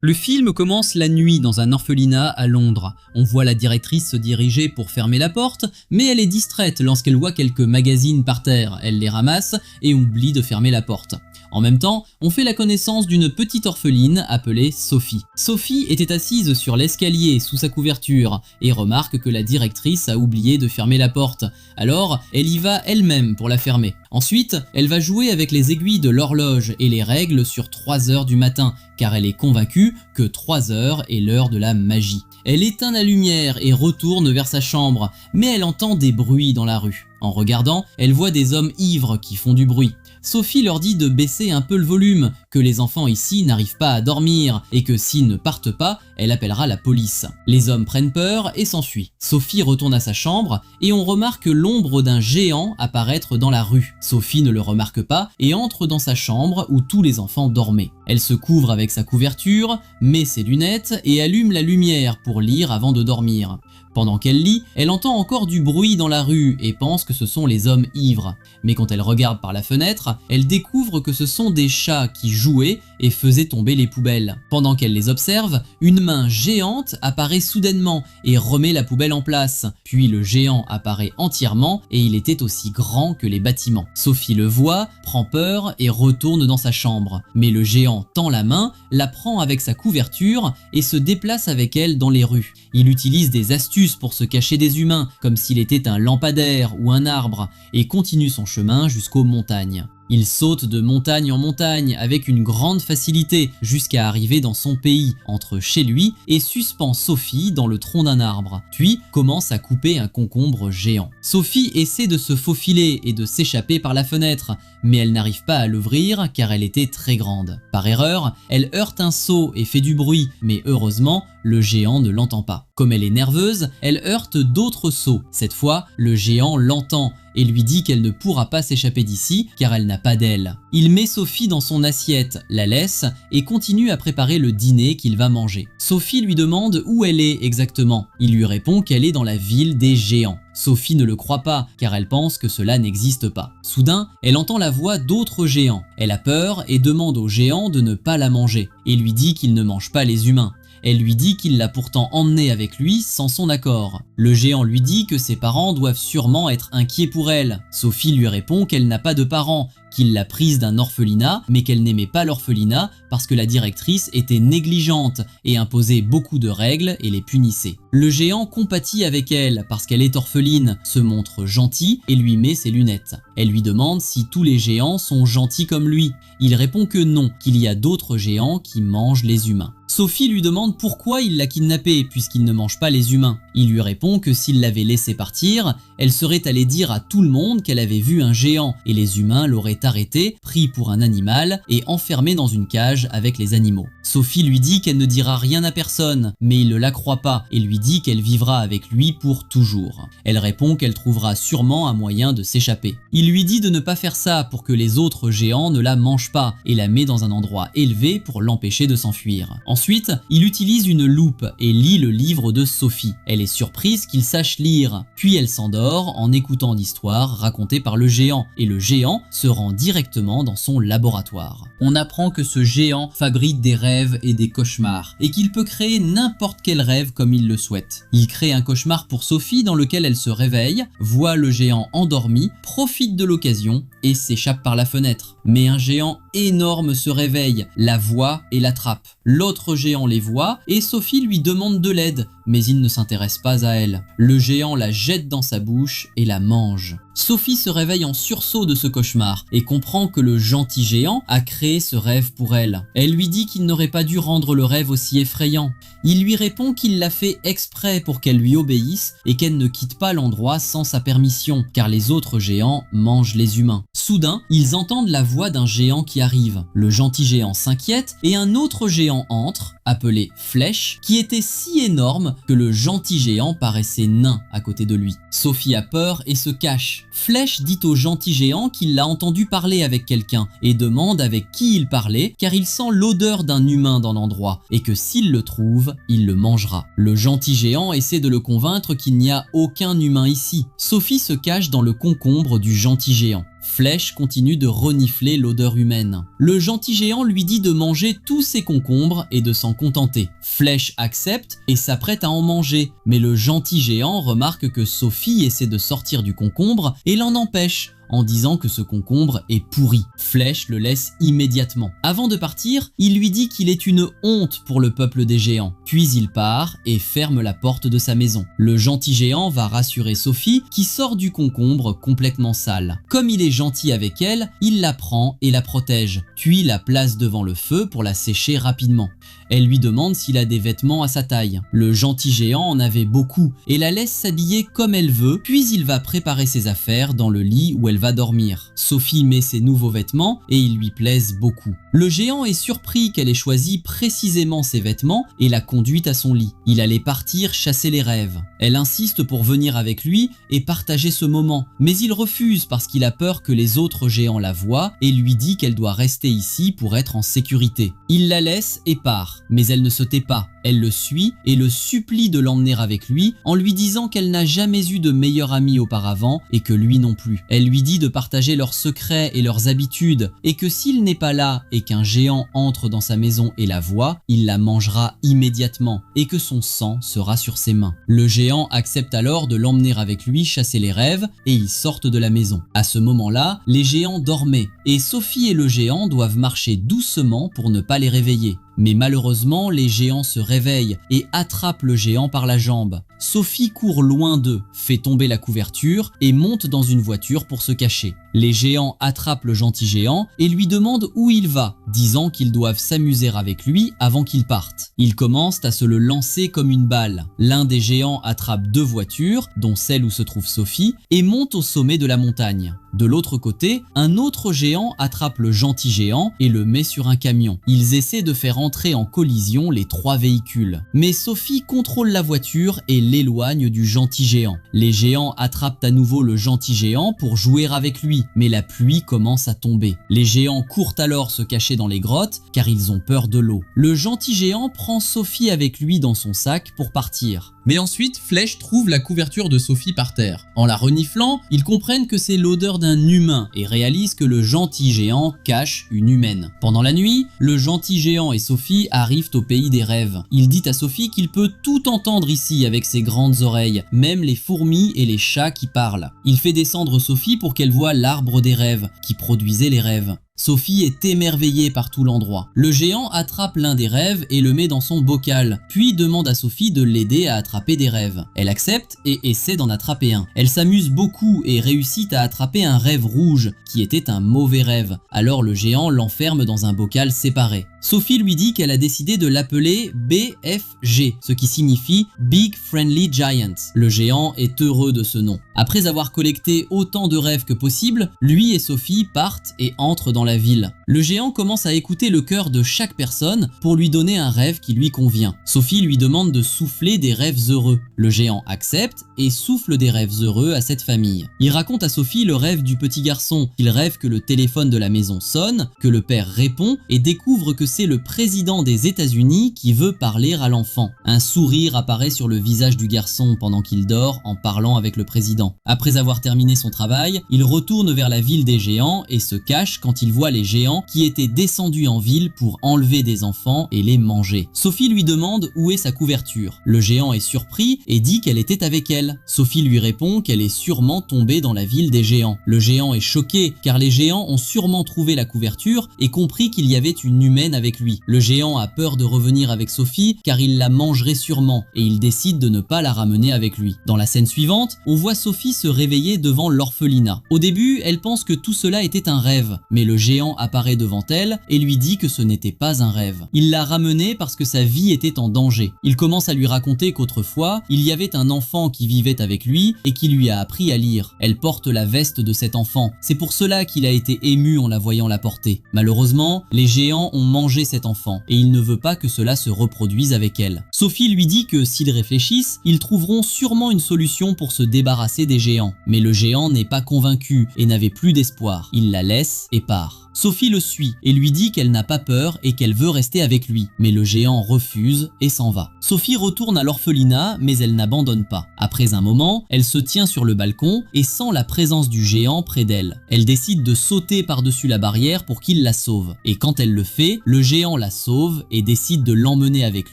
Le film commence la nuit dans un orphelinat à Londres. On voit la directrice se diriger pour fermer la porte, mais elle est distraite lorsqu'elle voit quelques magazines par terre. Elle les ramasse et oublie de fermer la porte. En même temps, on fait la connaissance d'une petite orpheline appelée Sophie. Sophie était assise sur l'escalier sous sa couverture et remarque que la directrice a oublié de fermer la porte. Alors, elle y va elle-même pour la fermer. Ensuite, elle va jouer avec les aiguilles de l'horloge et les règles sur 3 heures du matin, car elle est convaincue que 3 heures est l'heure de la magie. Elle éteint la lumière et retourne vers sa chambre, mais elle entend des bruits dans la rue. En regardant, elle voit des hommes ivres qui font du bruit. Sophie leur dit de baisser un peu le volume, que les enfants ici n'arrivent pas à dormir et que s'ils ne partent pas, elle appellera la police. Les hommes prennent peur et s'enfuient. Sophie retourne à sa chambre et on remarque l'ombre d'un géant apparaître dans la rue. Sophie ne le remarque pas et entre dans sa chambre où tous les enfants dormaient. Elle se couvre avec sa couverture, met ses lunettes et allume la lumière pour lire avant de dormir. Pendant qu'elle lit, elle entend encore du bruit dans la rue et pense que ce sont les hommes ivres. Mais quand elle regarde par la fenêtre, elle découvre que ce sont des chats qui jouaient et faisaient tomber les poubelles. Pendant qu'elle les observe, une main géante apparaît soudainement et remet la poubelle en place. Puis le géant apparaît entièrement et il était aussi grand que les bâtiments. Sophie le voit, prend peur et retourne dans sa chambre. Mais le géant tend la main, la prend avec sa couverture et se déplace avec elle dans les rues. Il utilise des astuces pour se cacher des humains, comme s'il était un lampadaire ou un arbre, et continue son chemin jusqu'aux montagnes. Il saute de montagne en montagne avec une grande facilité jusqu'à arriver dans son pays, entre chez lui et suspend Sophie dans le tronc d'un arbre, puis commence à couper un concombre géant. Sophie essaie de se faufiler et de s'échapper par la fenêtre, mais elle n'arrive pas à l'ouvrir car elle était très grande. Par erreur, elle heurte un seau et fait du bruit, mais heureusement, le géant ne l'entend pas. Comme elle est nerveuse, elle heurte d'autres seaux. Cette fois, le géant l'entend et lui dit qu'elle ne pourra pas s'échapper d'ici car elle n'a pas d'aile. Il met Sophie dans son assiette, la laisse et continue à préparer le dîner qu'il va manger. Sophie lui demande où elle est exactement. Il lui répond qu'elle est dans la ville des géants. Sophie ne le croit pas car elle pense que cela n'existe pas. Soudain, elle entend la voix d'autres géants. Elle a peur et demande au géant de ne pas la manger et lui dit qu'il ne mange pas les humains. Elle lui dit qu'il l'a pourtant emmenée avec lui sans son accord. Le géant lui dit que ses parents doivent sûrement être inquiets pour elle. Sophie lui répond qu'elle n'a pas de parents, qu'il l'a prise d'un orphelinat, mais qu'elle n'aimait pas l'orphelinat parce que la directrice était négligente et imposait beaucoup de règles et les punissait. Le géant compatit avec elle parce qu'elle est orpheline, se montre gentil et lui met ses lunettes. Elle lui demande si tous les géants sont gentils comme lui. Il répond que non, qu'il y a d'autres géants qui mangent les humains. Sophie lui demande pourquoi il l'a kidnappée puisqu'il ne mange pas les humains. Il lui répond que s'il l'avait laissée partir, elle serait allée dire à tout le monde qu'elle avait vu un géant et les humains l'auraient arrêté, pris pour un animal et enfermé dans une cage avec les animaux. Sophie lui dit qu'elle ne dira rien à personne, mais il ne la croit pas et lui dit qu'elle vivra avec lui pour toujours. Elle répond qu'elle trouvera sûrement un moyen de s'échapper. Il lui dit de ne pas faire ça pour que les autres géants ne la mangent pas et la met dans un endroit élevé pour l'empêcher de s'enfuir. Ensuite, il utilise une loupe et lit le livre de Sophie. Elle est surprise qu'il sache lire. Puis elle s'endort en écoutant l'histoire racontée par le géant et le géant se rend directement dans son laboratoire. On apprend que ce géant fabrique des rêves et des cauchemars et qu'il peut créer n'importe quel rêve comme il le souhaite. Il crée un cauchemar pour Sophie dans lequel elle se réveille, voit le géant endormi, profite de l'occasion et s'échappe par la fenêtre. Mais un géant énorme se réveille, la voit et l'attrape. L'autre géant les voit et Sophie lui demande de l'aide, mais il ne s'intéresse pas à elle. Le géant la jette dans sa bouche et la mange. Sophie se réveille en sursaut de ce cauchemar et comprend que le gentil géant a créé ce rêve pour elle. Elle lui dit qu'il n'aurait pas dû rendre le rêve aussi effrayant. Il lui répond qu'il l'a fait exprès pour qu'elle lui obéisse et qu'elle ne quitte pas l'endroit sans sa permission, car les autres géants mangent les humains. Soudain, ils entendent la voix d'un géant qui arrive. Le gentil géant s'inquiète et un autre géant entre, appelé Flèche, qui était si énorme que le gentil géant paraissait nain à côté de lui. Sophie a peur et se cache. Flèche dit au gentil géant qu'il l'a entendu parler avec quelqu'un et demande avec qui il parlait car il sent l'odeur d'un humain dans l'endroit et que s'il le trouve, il le mangera. Le gentil géant essaie de le convaincre qu'il n'y a aucun humain ici. Sophie se cache dans le concombre du gentil géant. Flèche continue de renifler l'odeur humaine. Le gentil géant lui dit de manger tous ses concombres et de s'en contenter. Flèche accepte et s'apprête à en manger, mais le gentil géant remarque que Sophie essaie de sortir du concombre et l'en empêche, en disant que ce concombre est pourri. Flèche le laisse immédiatement. Avant de partir, il lui dit qu'il est une honte pour le peuple des géants. Puis il part et ferme la porte de sa maison. Le gentil géant va rassurer Sophie qui sort du concombre complètement sale. Comme il est gentil avec elle, il la prend et la protège, puis la place devant le feu pour la sécher rapidement. Elle lui demande s'il a des vêtements à sa taille. Le gentil géant en avait beaucoup et la laisse s'habiller comme elle veut, puis il va préparer ses affaires dans le lit où elle va dormir. Sophie met ses nouveaux vêtements et ils lui plaisent beaucoup. Le géant est surpris qu'elle ait choisi précisément ses vêtements et la conduit à son lit. Il allait partir chasser les rêves. Elle insiste pour venir avec lui et partager ce moment, mais il refuse parce qu'il a peur que les autres géants la voient et lui dit qu'elle doit rester ici pour être en sécurité. Il la laisse et part, mais elle ne se tait pas. Elle le suit et le supplie de l'emmener avec lui en lui disant qu'elle n'a jamais eu de meilleur ami auparavant et que lui non plus. Elle lui dit de partager leurs secrets et leurs habitudes et que s'il n'est pas là et qu'un géant entre dans sa maison et la voit, il la mangera immédiatement et que son sang sera sur ses mains. Le géant accepte alors de l'emmener avec lui chasser les rêves et ils sortent de la maison. À ce moment-là, les géants dormaient et Sophie et le géant doivent marcher doucement pour ne pas les réveiller. Mais malheureusement, les géants se réveillent et attrapent le géant par la jambe. Sophie court loin d'eux, fait tomber la couverture et monte dans une voiture pour se cacher. Les géants attrapent le gentil géant et lui demandent où il va, disant qu'ils doivent s'amuser avec lui avant qu'il parte. Ils commencent à se le lancer comme une balle. L'un des géants attrape deux voitures, dont celle où se trouve Sophie, et monte au sommet de la montagne. De l'autre côté, un autre géant attrape le gentil géant et le met sur un camion. Ils essaient de faire entrer en collision les trois véhicules. Mais Sophie contrôle la voiture et l'éloigne du gentil géant. Les géants attrapent à nouveau le gentil géant pour jouer avec lui, mais la pluie commence à tomber. Les géants courent alors se cacher dans les grottes car ils ont peur de l'eau. Le gentil géant prend Sophie avec lui dans son sac pour partir. Mais ensuite, Flèche trouve la couverture de Sophie par terre. En la reniflant, ils comprennent que c'est l'odeur d'un humain et réalisent que le gentil géant cache une humaine. Pendant la nuit, le gentil géant et Sophie arrivent au pays des rêves. Il dit à Sophie qu'il peut tout entendre ici avec ses grandes oreilles, même les fourmis et les chats qui parlent. Il fait descendre Sophie pour qu'elle voie l'arbre des rêves, qui produisait les rêves. Sophie est émerveillée par tout l'endroit. Le géant attrape l'un des rêves et le met dans son bocal, puis demande à Sophie de l'aider à attraper des rêves. Elle accepte et essaie d'en attraper un. Elle s'amuse beaucoup et réussit à attraper un rêve rouge, qui était un mauvais rêve. Alors le géant l'enferme dans un bocal séparé. Sophie lui dit qu'elle a décidé de l'appeler BFG, ce qui signifie Big Friendly Giant. Le géant est heureux de ce nom. Après avoir collecté autant de rêves que possible, lui et Sophie partent et entrent dans la ville. Le géant commence à écouter le cœur de chaque personne pour lui donner un rêve qui lui convient. Sophie lui demande de souffler des rêves heureux. Le géant accepte et souffle des rêves heureux à cette famille. Il raconte à Sophie le rêve du petit garçon. Il rêve que le téléphone de la maison sonne, que le père répond et découvre que c'est le président des États-Unis qui veut parler à l'enfant. Un sourire apparaît sur le visage du garçon pendant qu'il dort en parlant avec le président. Après avoir terminé son travail, il retourne vers la ville des géants et se cache quand il voit les géants qui étaient descendus en ville pour enlever des enfants et les manger. Sophie lui demande où est sa couverture. Le géant est surpris et dit qu'elle était avec elle. Sophie lui répond qu'elle est sûrement tombée dans la ville des géants. Le géant est choqué car les géants ont sûrement trouvé la couverture et compris qu'il y avait une humaine avec lui. Le géant a peur de revenir avec Sophie car il la mangerait sûrement et il décide de ne pas la ramener avec lui. Dans la scène suivante, on voit Sophie se réveiller devant l'orphelinat. Au début, elle pense que tout cela était un rêve, mais le géant apparaît devant elle et lui dit que ce n'était pas un rêve. Il l'a ramenée parce que sa vie était en danger. Il commence à lui raconter qu'autrefois, il y avait un enfant qui vivait avec lui et qui lui a appris à lire. Elle porte la veste de cet enfant. C'est pour cela qu'il a été ému en la voyant la porter. Malheureusement, les géants ont mangé cet enfant et il ne veut pas que cela se reproduise avec elle. Sophie lui dit que s'ils réfléchissent, ils trouveront sûrement une solution pour se débarrasser des géants. Mais le géant n'est pas convaincu et n'avait plus d'espoir. Il la laisse et part. Sophie le suit et lui dit qu'elle n'a pas peur et qu'elle veut rester avec lui. Mais le géant refuse et s'en va. Sophie retourne à l'orphelinat, mais elle n'abandonne pas. Après un moment, elle se tient sur le balcon et sent la présence du géant près d'elle. Elle décide de sauter par-dessus la barrière pour qu'il la sauve. Et quand elle le fait, le géant la sauve et décide de l'emmener avec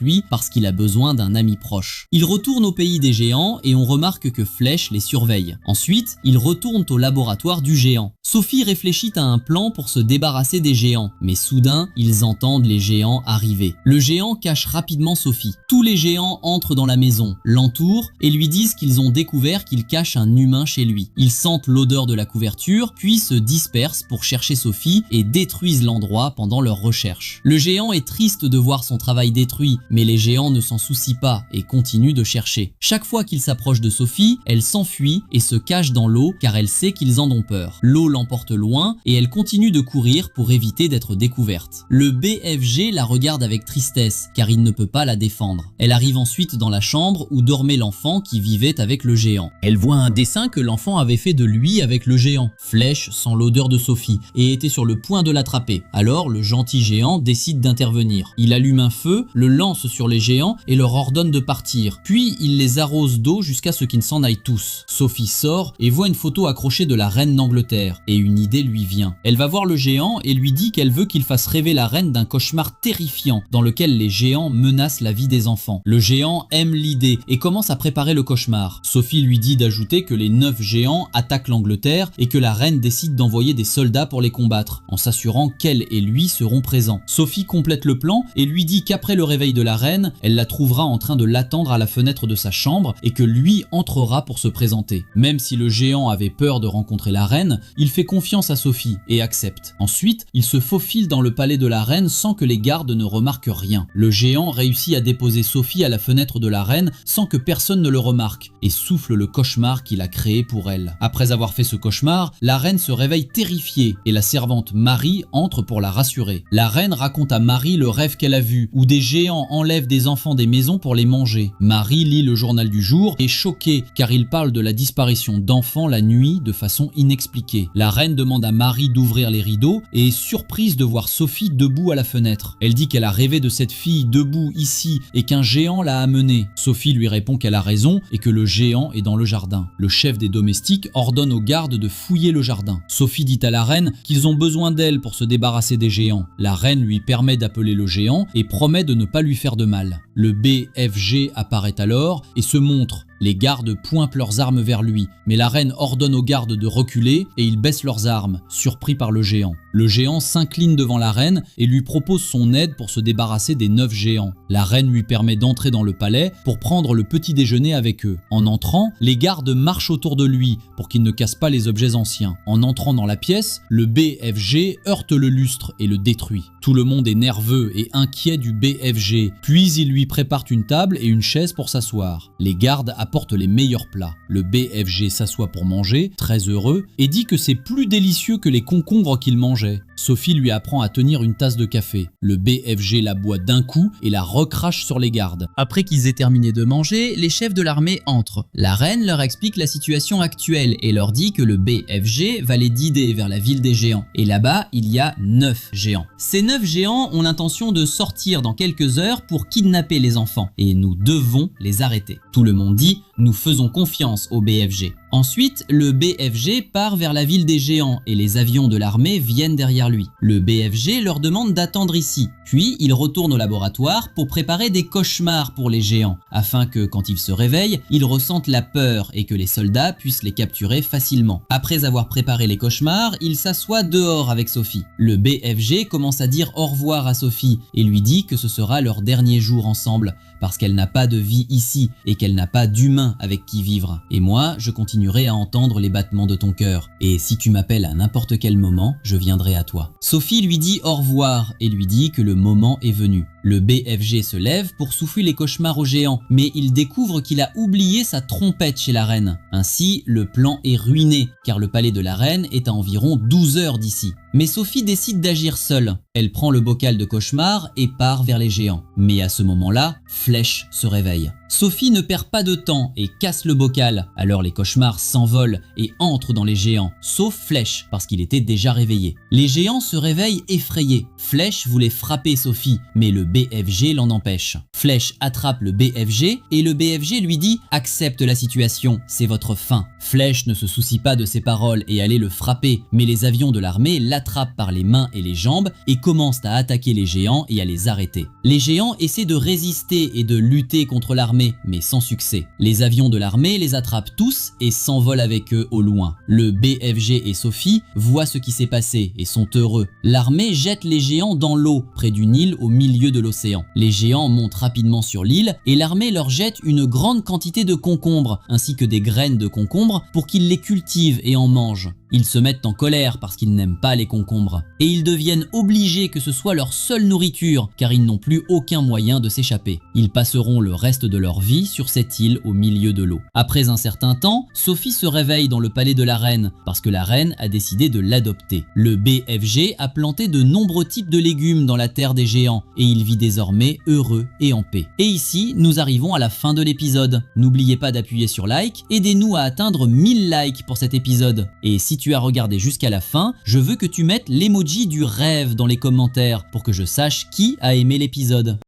lui parce qu'il a besoin d'un ami proche. Ils retournent au pays des géants et on remarque que Flèche les surveille. Ensuite, ils retournent au laboratoire du géant. Sophie réfléchit à un plan pour se débarrasser des géants, mais soudain, ils entendent les géants arriver. Le géant cache rapidement Sophie. Tous les géants entrent dans la maison, l'entourent et lui disent qu'ils ont découvert qu'il cache un humain chez lui. Ils sentent l'odeur de la couverture, puis se dispersent pour chercher Sophie et détruisent l'endroit pendant leur recherche. Le géant est triste de voir son travail détruit, mais les géants ne s'en soucient pas et continuent de chercher. Chaque fois qu'ils s'approchent de Sophie, elle s'enfuit et se cache dans l'eau car elle sait qu'ils en ont peur. L'eau l'emporte loin et elle continue de courir pour éviter d'être découverte. Le BFG la regarde avec tristesse car il ne peut pas la défendre. Elle arrive ensuite dans la chambre où dormait l'enfant qui vivait avec le géant. Elle voit un dessin que l'enfant avait fait de lui avec le géant. Flèche sent l'odeur de Sophie et était sur le point de l'attraper. Alors le gentil géant décide d'intervenir. Il allume un feu, le lance sur les géants et leur ordonne de partir. Puis il les arrose d'eau jusqu'à ce qu'ils s'en aillent tous. Sophie sort et voit une photo accrochée de la reine d'Angleterre et une idée lui vient. Elle va voir le géant et lui dit qu'elle veut qu'il fasse rêver la reine d'un cauchemar terrifiant dans lequel les géants menacent la vie des enfants. Le géant aime l'idée et commence à préparer le cauchemar. Sophie lui dit d'ajouter que les 9 géants attaquent l'Angleterre et que la reine décide d'envoyer des soldats pour les combattre, en s'assurant qu'elle et lui seront présents. Sophie complète le plan et lui dit qu'après le réveil de la reine, elle la trouvera en train de l'attendre à la fenêtre de sa chambre et que lui entrera pour se présenter. Même si le géant avait peur de rencontrer la reine, il fait confiance à Sophie et accepte. Ensuite, il se faufile dans le palais de la reine sans que les gardes ne remarquent rien. Le géant réussit à déposer Sophie à la fenêtre de la reine sans que personne ne le remarque et souffle le cauchemar qu'il a créé pour elle. Après avoir fait ce cauchemar, la reine se réveille terrifiée et la servante Marie entre pour la rassurer. La reine raconte à Marie le rêve qu'elle a vu où des géants enlèvent des enfants des maisons pour les manger. Marie lit le journal du jour et est choquée car il parle de la disparition d'enfants la nuit de façon inexpliquée. La reine demande à Marie d'ouvrir les rideaux et est surprise de voir Sophie debout à la fenêtre. Elle dit qu'elle a rêvé de cette fille debout ici et qu'un géant l'a amenée. Sophie lui répond qu'elle a raison et que le géant est dans le jardin. Le chef des domestiques ordonne aux gardes de fouiller le jardin. Sophie dit à la reine qu'ils ont besoin d'elle pour se débarrasser des géants. La reine lui permet d'appeler le géant et promet de ne pas lui faire de mal. Le BFG apparaît alors et se montre. Les gardes pointent leurs armes vers lui, mais la reine ordonne aux gardes de reculer et ils baissent leurs armes, surpris par le géant. Le géant s'incline devant la reine et lui propose son aide pour se débarrasser des 9 géants. La reine lui permet d'entrer dans le palais pour prendre le petit déjeuner avec eux. En entrant, les gardes marchent autour de lui pour qu'il ne casse pas les objets anciens. En entrant dans la pièce, le BFG heurte le lustre et le détruit. Tout le monde est nerveux et inquiet du BFG, puis il lui prépare une table et une chaise pour s'asseoir. Les gardes apporte les meilleurs plats. Le BFG s'assoit pour manger, très heureux, et dit que c'est plus délicieux que les concombres qu'il mangeait. Sophie lui apprend à tenir une tasse de café. Le BFG la boit d'un coup et la recrache sur les gardes. Après qu'ils aient terminé de manger, les chefs de l'armée entrent. La reine leur explique la situation actuelle et leur dit que le BFG va les guider vers la ville des géants. Et là-bas, il y a 9 géants. Ces 9 géants ont l'intention de sortir dans quelques heures pour kidnapper les enfants. Et nous devons les arrêter. Tout le monde dit « Nous faisons confiance au BFG ». Ensuite, le BFG part vers la ville des géants et les avions de l'armée viennent derrière lui. Le BFG leur demande d'attendre ici, puis il retourne au laboratoire pour préparer des cauchemars pour les géants, afin que, quand ils se réveillent, ils ressentent la peur et que les soldats puissent les capturer facilement. Après avoir préparé les cauchemars, il s'assoit dehors avec Sophie. Le BFG commence à dire au revoir à Sophie et lui dit que ce sera leur dernier jour ensemble, parce qu'elle n'a pas de vie ici et qu'elle n'a pas d'humain avec qui vivre. Et moi, je continuerai à entendre les battements de ton cœur. Et si tu m'appelles à n'importe quel moment, je viendrai à toi. Sophie lui dit au revoir et lui dit que le moment est venu. Le BFG se lève pour souffler les cauchemars au géant, mais il découvre qu'il a oublié sa trompette chez la reine. Ainsi, le plan est ruiné, car le palais de la reine est à environ 12 heures d'ici. Mais Sophie décide d'agir seule. Elle prend le bocal de cauchemar et part vers les géants. Mais à ce moment-là, Flèche se réveille. Sophie ne perd pas de temps et casse le bocal. Alors les cauchemars s'envolent et entrent dans les géants, sauf Flèche parce qu'il était déjà réveillé. Les géants se réveillent effrayés. Flèche voulait frapper Sophie, mais le BFG l'en empêche. Flèche attrape le BFG et le BFG lui dit « Accepte la situation, c'est votre fin ». Flèche ne se soucie pas de ses paroles et allait le frapper, mais les avions de l'armée l'attrapent par les mains et les jambes et commencent à attaquer les géants et à les arrêter. Les géants essaient de résister et de lutter contre l'armée, mais sans succès. Les avions de l'armée les attrapent tous et s'envolent avec eux au loin. Le BFG et Sophie voient ce qui s'est passé et sont heureux. L'armée jette les géants dans l'eau, près d'une île au milieu de l'océan. Les géants montent rapidement sur l'île et l'armée leur jette une grande quantité de concombres, ainsi que des graines de concombres pour qu'ils les cultivent et en mangent. Ils se mettent en colère parce qu'ils n'aiment pas les concombres. Et ils deviennent obligés que ce soit leur seule nourriture, car ils n'ont plus aucun moyen de s'échapper. Ils passeront le reste de leur vie sur cette île au milieu de l'eau. Après un certain temps, Sophie se réveille dans le palais de la reine, parce que la reine a décidé de l'adopter. Le BFG a planté de nombreux types de légumes dans la terre des géants, et il vit désormais heureux et en paix. Et ici, nous arrivons à la fin de l'épisode. N'oubliez pas d'appuyer sur like, aidez-nous à atteindre 1000 likes pour cet épisode. Et si tu as regardé jusqu'à la fin, je veux que tu mettes l'emoji du rêve dans les commentaires pour que je sache qui a aimé l'épisode.